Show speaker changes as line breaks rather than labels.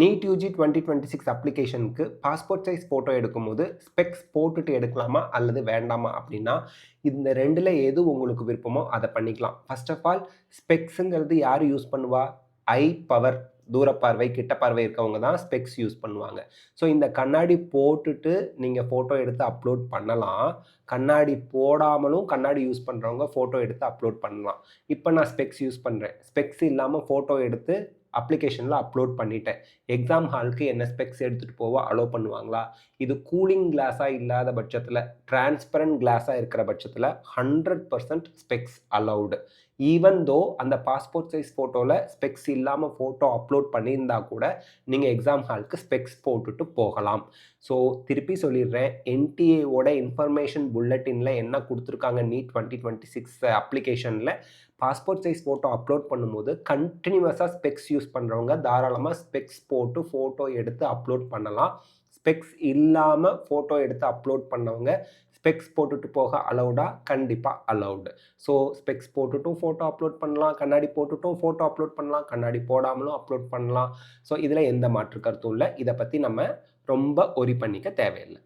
NEET UG 2026 அப்ளிகேஷனுக்கு passport size photo எடுக்கும்போது specs போட்டுட்டு எடுக்கலாமா அல்லது வேண்டாமா அப்படின்னா இந்த ரெண்டில் எது உங்களுக்கு விருப்பமோ அதை பண்ணிக்கலாம். ஃபர்ஸ்ட் ஆஃப் ஆல் ஸ்பெக்ஸுங்கிறது யார் யூஸ் பண்ணுவா? ஐ பவர், தூரப்பார்வை கிட்ட பார்வை இருக்கவங்க தான் ஸ்பெக்ஸ் யூஸ் பண்ணுவாங்க. ஸோ இந்த கண்ணாடி போட்டுட்டு நீங்கள் ஃபோட்டோ எடுத்து அப்லோட் பண்ணலாம். கண்ணாடி போடாமலும் கண்ணாடி யூஸ் பண்ணுறவங்க ஃபோட்டோ எடுத்து அப்லோட் பண்ணலாம். இப்போ நான் ஸ்பெக்ஸ் யூஸ் பண்ணுறேன். ஸ்பெக்ஸ் இல்லாமல் ஃபோட்டோ எடுத்து அப்ளிகேஷனில் அப்லோட் பண்ணிட்டேன். எக்ஸாம் ஹாலுக்கு என்ன ஸ்பெக்ஸ் எடுத்துகிட்டு போக அலோவ் பண்ணுவாங்களா? இது கூலிங் கிளாஸாக இல்லாத பட்சத்தில், டிரான்ஸ்பரண்ட் கிளாஸாக இருக்கிற பட்சத்தில் 100% ஸ்பெக்ஸ் அலௌடு. ஈவன் தோ அந்த பாஸ்போர்ட் சைஸ் ஃபோட்டோவில் ஸ்பெக்ஸ் இல்லாமல் ஃபோட்டோ அப்லோட் பண்ணியிருந்தா கூட நீங்கள் எக்ஸாம் ஹாலுக்கு ஸ்பெக்ஸ் போட்டுட்டு போகலாம். ஸோ திருப்பி சொல்லிடுறேன், என்டிஏவோட இன்ஃபர்மேஷன் புல்லட்டினில் என்ன கொடுத்துருக்காங்க நீட் 2026 அப்ளிகேஷனில் பாஸ்போர்ட் சைஸ் ஃபோட்டோ அப்லோட் பண்ணும்போது கண்டினியூஸாக ஸ்பெக்ஸ் யூஸ் பண்ணுறவங்க தாராளமாக ஸ்பெக்ஸ் போட்டு ஃபோட்டோ எடுத்து அப்லோட் பண்ணலாம். ஸ்பெக்ஸ் இல்லாமல் ஃபோட்டோ எடுத்து அப்லோட் பண்ணவங்க ஸ்பெக்ஸ் போட்டுட்டு போக அலௌடா? கண்டிப்பாக அலௌடு. ஸோ ஸ்பெக்ஸ் போட்டுட்டும் ஃபோட்டோ அப்லோட் பண்ணலாம், கண்ணாடி போட்டுட்டும் ஃபோட்டோ அப்லோட் பண்ணலாம், கண்ணாடி போடாமலும் அப்லோட் பண்ணலாம். ஸோ இதில் எந்த மாற்று கருத்தும் இல்லை. இதை பற்றி நம்ம ரொம்ப ஒரி பண்ணிக்க தேவையில்லை.